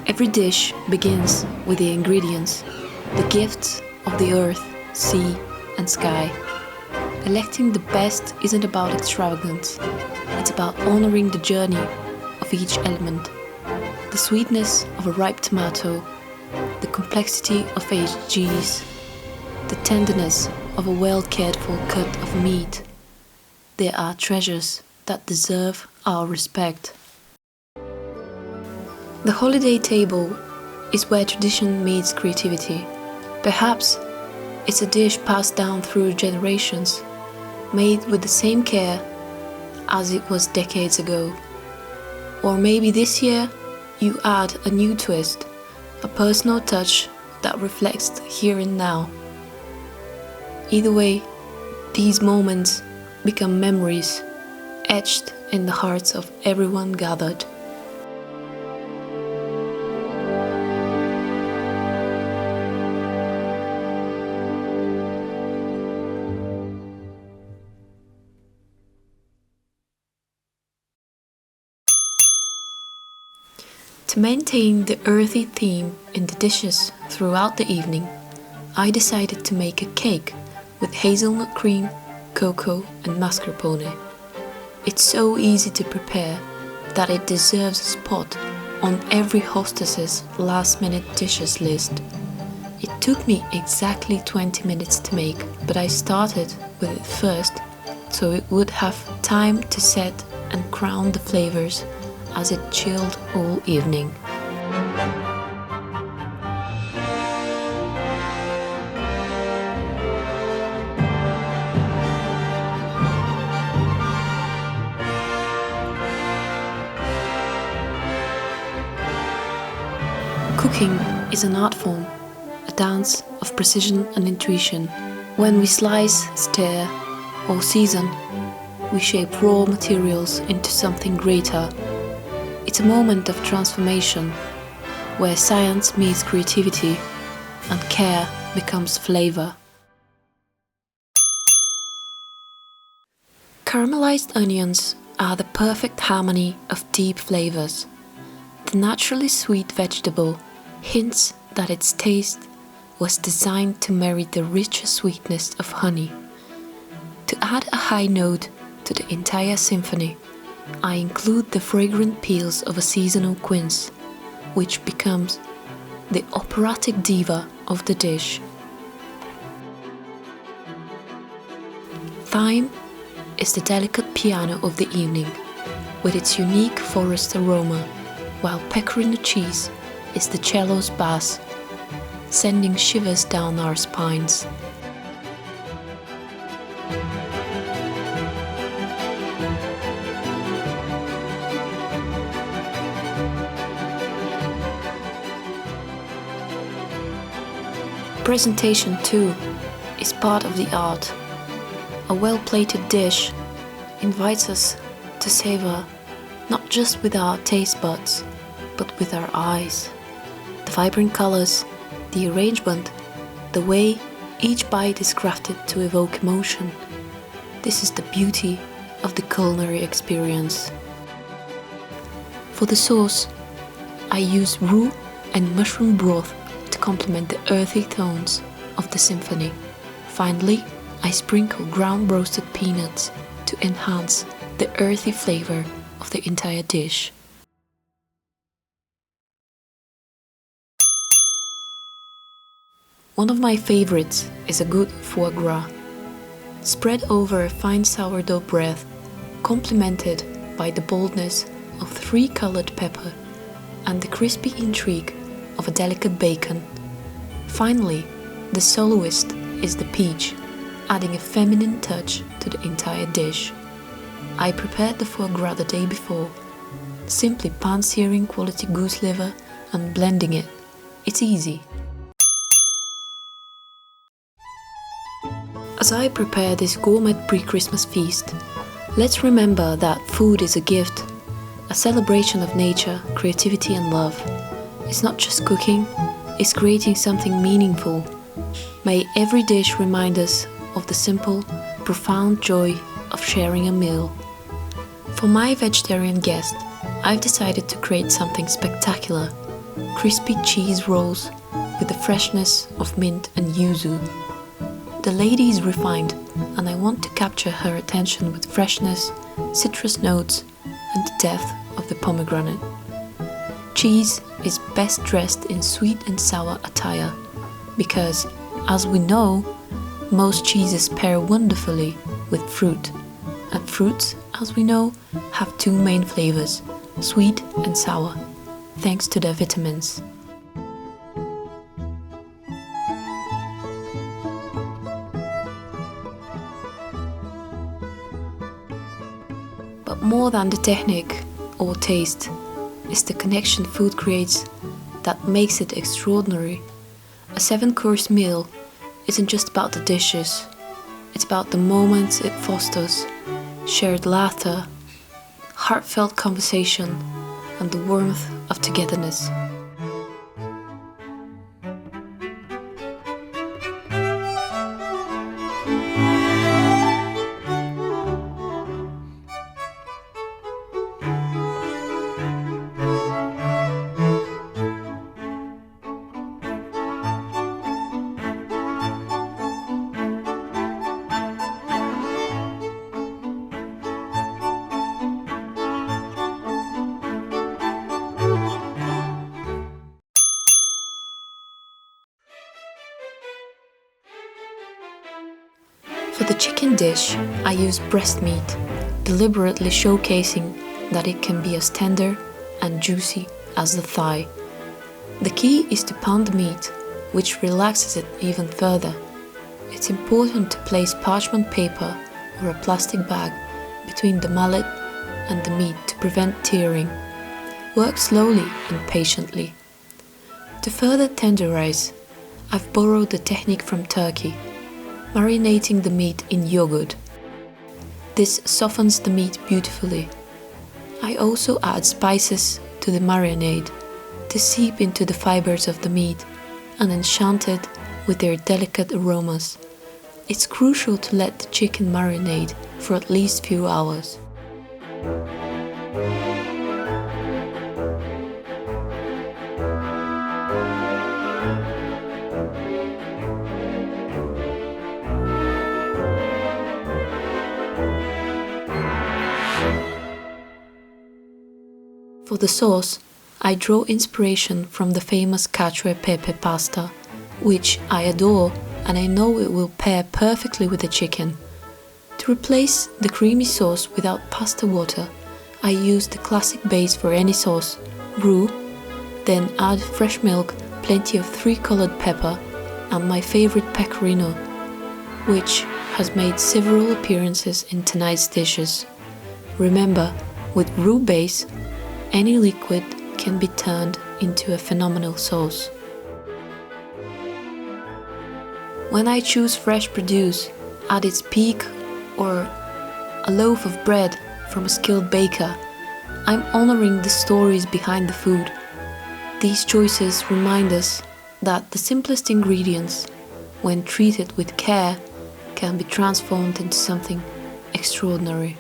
Every dish begins with the ingredients, the gifts of the earth, sea and sky. Electing the best isn't about extravagance, it's about honoring the journey of each element. The sweetness of a ripe tomato, the complexity of aged cheese, the tenderness of a well-cared-for cut of meat. They are treasures that deserve our respect. The holiday table is where tradition meets creativity. Perhaps it's a dish passed down through generations, made with the same care as it was decades ago. Or maybe this year you add a new twist, a personal touch that reflects the here and now. Either way, these moments become memories etched in the hearts of everyone gathered. To maintain the earthy theme in the dishes throughout the evening, I decided to make a cake with hazelnut cream, cocoa and mascarpone. It's so easy to prepare that it deserves a spot on every hostess's last-minute dishes list. It took me exactly 20 minutes to make, but I started with it first so it would have time to set and crown the flavors as it chilled all evening. Cooking is an art form, a dance of precision and intuition. When we slice, stir, or season, we shape raw materials into something greater. It's a moment of transformation, where science meets creativity and care becomes flavor. Caramelized onions are the perfect harmony of deep flavors. The naturally sweet vegetable hints that its taste was designed to marry the richer sweetness of honey. To add a high note to the entire symphony, I include the fragrant peels of a seasonal quince, which becomes the operatic diva of the dish. Thyme is the delicate piano of the evening, with its unique forest aroma, while pecorino cheese is the cello's bass, sending shivers down our spines. Presentation, too, is part of the art. A well-plated dish invites us to savor not just with our taste buds, but with our eyes. The vibrant colors, the arrangement, the way each bite is crafted to evoke emotion. This is the beauty of the culinary experience. For the sauce, I use roux and mushroom broth to complement the earthy tones of the symphony. Finally, I sprinkle ground roasted peanuts to enhance the earthy flavor of the entire dish. One of my favorites is a good foie gras, spread over a fine sourdough bread, complemented by the boldness of 3 colored pepper and the crispy intrigue of a delicate bacon. Finally, the soloist is the peach, adding a feminine touch to the entire dish. I prepared the foie gras the day before, simply pan-searing quality goose liver and blending it. It's easy. As I prepare this gourmet pre-Christmas feast, let's remember that food is a gift, a celebration of nature, creativity and love. It's not just cooking, is creating something meaningful. May every dish remind us of the simple, profound joy of sharing a meal. For my vegetarian guest, I've decided to create something spectacular: crispy cheese rolls with the freshness of mint and yuzu. The lady is refined, and I want to capture her attention with freshness, citrus notes, and the depth of the pomegranate. Cheese is best dressed in sweet and sour attire, because, as we know, most cheeses pair wonderfully with fruit, and fruits, as we know, have two main flavors, sweet and sour, thanks to their vitamins. But more than the technique or taste is the connection food creates that makes it extraordinary. A 7-course meal isn't just about the dishes, it's about the moments it fosters, shared laughter, heartfelt conversation, and the warmth of togetherness. For the chicken dish, I use breast meat, deliberately showcasing that it can be as tender and juicy as the thigh. The key is to pound the meat, which relaxes it even further. It's important to place parchment paper or a plastic bag between the mallet and the meat to prevent tearing. Work slowly and patiently. To further tenderize, I've borrowed the technique from Turkey, marinating the meat in yogurt. This softens the meat beautifully. I also add spices to the marinade to seep into the fibers of the meat and enchant it with their delicate aromas. It's crucial to let the chicken marinate for at least a few hours. For the sauce, I draw inspiration from the famous Cacio e Pepe pasta, which I adore and I know it will pair perfectly with the chicken. To replace the creamy sauce without pasta water, I use the classic base for any sauce, roux, then add fresh milk, plenty of 3-colored pepper, and my favorite pecorino, which has made several appearances in tonight's dishes. Remember, with roux base, any liquid can be turned into a phenomenal sauce. When I choose fresh produce, at its peak, or a loaf of bread from a skilled baker, I'm honoring the stories behind the food. These choices remind us that the simplest ingredients, when treated with care, can be transformed into something extraordinary.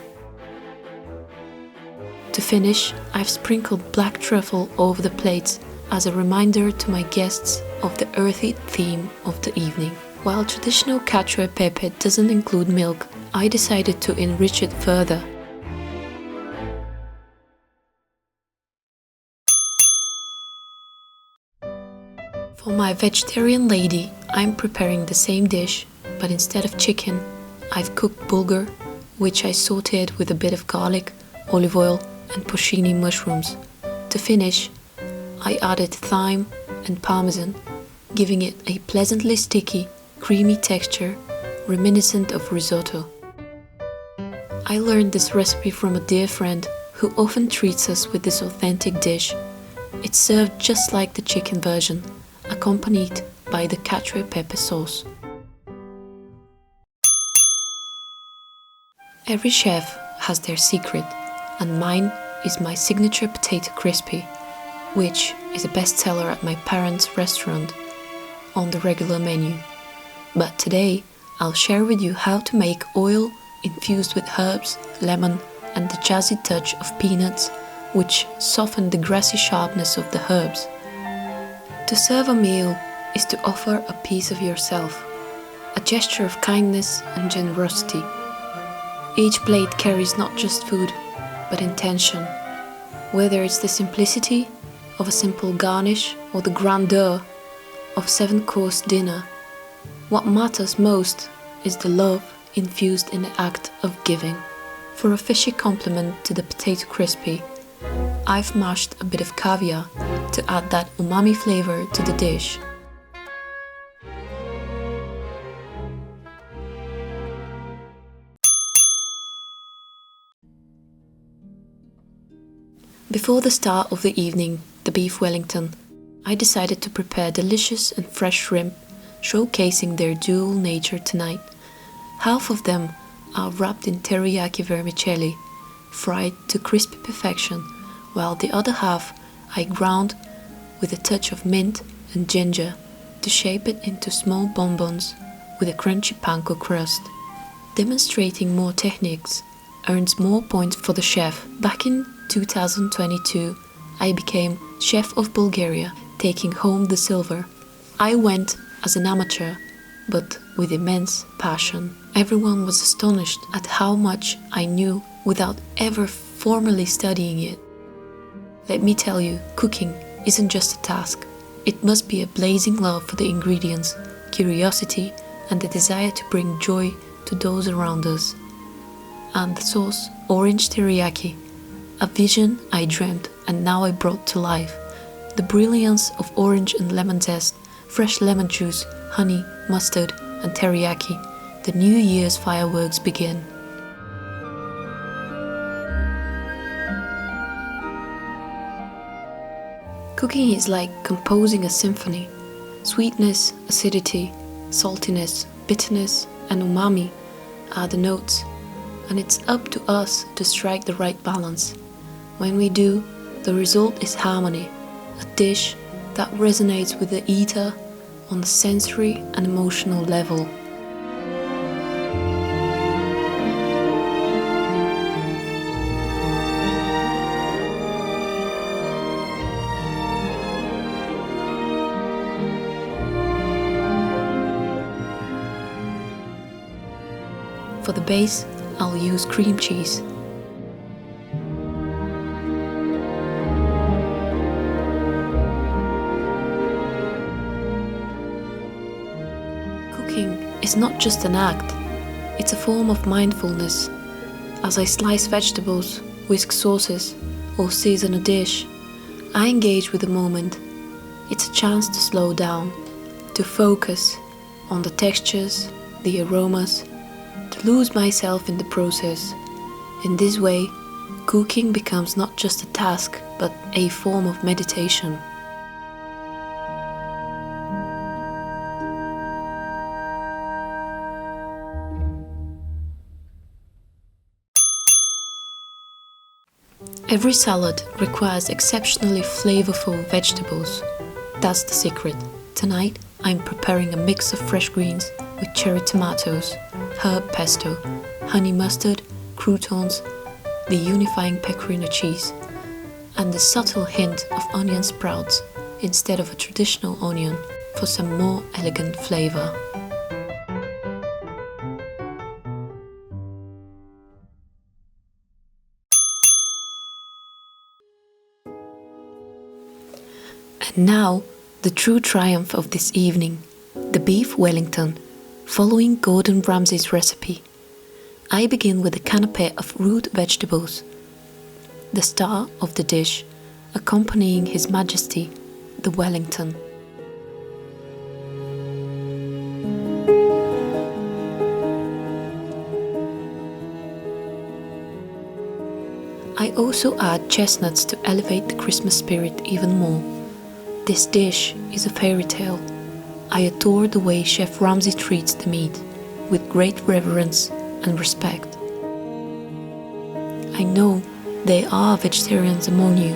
To finish, I've sprinkled black truffle over the plates as a reminder to my guests of the earthy theme of the evening. While traditional Cacio e Pepe doesn't include milk, I decided to enrich it further. For my vegetarian lady, I'm preparing the same dish, but instead of chicken, I've cooked bulgur, which I sautéed with a bit of garlic, olive oil, and porcini mushrooms. To finish, I added thyme and parmesan, giving it a pleasantly sticky, creamy texture reminiscent of risotto. I learned this recipe from a dear friend who often treats us with this authentic dish. It's served just like the chicken version, accompanied by the Cacio e Pepe sauce. Every chef has their secret, and mine is my signature potato crispy. which is a bestseller at my parents' restaurant on the regular menu. But today, I'll share with you how to make oil infused with herbs, lemon, and the jazzy touch of peanuts, which soften the grassy sharpness of the herbs. To serve a meal is to offer a piece of yourself, a gesture of kindness and generosity. Each plate carries not just food, but intention. Whether it's the simplicity of a simple garnish or the grandeur of a 7-course dinner, what matters most is the love infused in the act of giving. For a fishy complement to the potato crispy, I've mashed a bit of caviar to add that umami flavor to the dish. Before the start of the evening, the beef Wellington, I decided to prepare delicious and fresh shrimp, showcasing their dual nature tonight. Half of them are wrapped in teriyaki vermicelli, fried to crispy perfection, while the other half I ground with a touch of mint and ginger to shape it into small bonbons with a crunchy panko crust. Demonstrating more techniques earns more points for the chef. Back in 2022, I became Chef of Bulgaria, taking home the silver. I went as an amateur, but with immense passion. Everyone was astonished at how much I knew without ever formally studying it. Let me tell you, cooking isn't just a task. It must be a blazing love for the ingredients, curiosity, and the desire to bring joy to those around us. And the sauce, orange teriyaki, a vision I dreamt and now I brought to life. The brilliance of orange and lemon zest, fresh lemon juice, honey, mustard, and teriyaki. The New Year's fireworks begin. Cooking is like composing a symphony. Sweetness, acidity, saltiness, bitterness, and umami are the notes, and it's up to us to strike the right balance. When we do, the result is harmony, a dish that resonates with the eater on the sensory and emotional level. For the base, I'll use cream cheese. Cooking is not just an act, it's a form of mindfulness. As I slice vegetables, whisk sauces, or season a dish, I engage with the moment. It's a chance to slow down, to focus on the textures, the aromas, to lose myself in the process. In this way, cooking becomes not just a task, but a form of meditation. Every salad requires exceptionally flavorful vegetables. That's the secret. Tonight, I'm preparing a mix of fresh greens with cherry tomatoes, herb pesto, honey mustard, croutons, the unifying pecorino cheese, and the subtle hint of onion sprouts instead of a traditional onion for some more elegant flavor. And now, the true triumph of this evening, the beef Wellington, following Gordon Ramsay's recipe. I begin with a canapé of root vegetables, the star of the dish, accompanying His Majesty, the Wellington. I also add chestnuts to elevate the Christmas spirit even more. This dish is a fairy tale. I adore the way Chef Ramsay treats the meat, with great reverence and respect. I know there are vegetarians among you,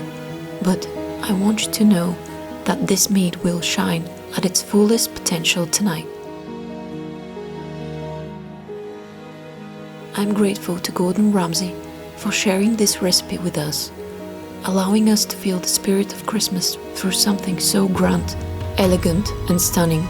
but I want you to know that this meat will shine at its fullest potential tonight. I'm grateful to Gordon Ramsay for sharing this recipe with us, allowing us to feel the spirit of Christmas through something so grand, elegant and stunning.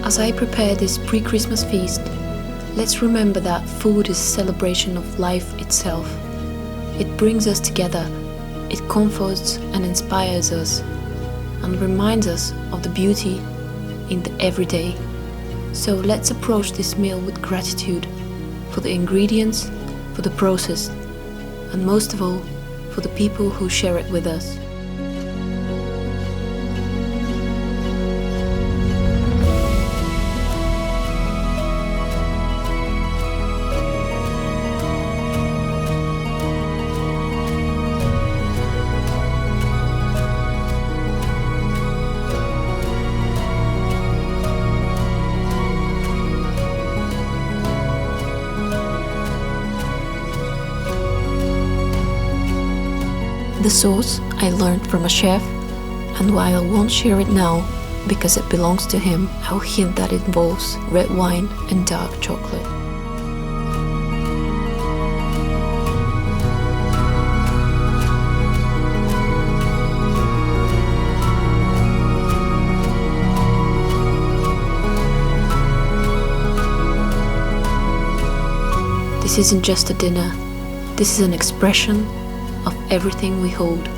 As I prepare this pre-Christmas feast, let's remember that food is a celebration of life itself. It brings us together, it comforts and inspires us, and reminds us of the beauty in the everyday. So let's approach this meal with gratitude for the ingredients, for the process, and most of all, for the people who share it with us. The sauce I learned from a chef, and while I won't share it now because it belongs to him, I'll hint that it involves red wine and dark chocolate. This isn't just a dinner, this is an expression of everything we hold.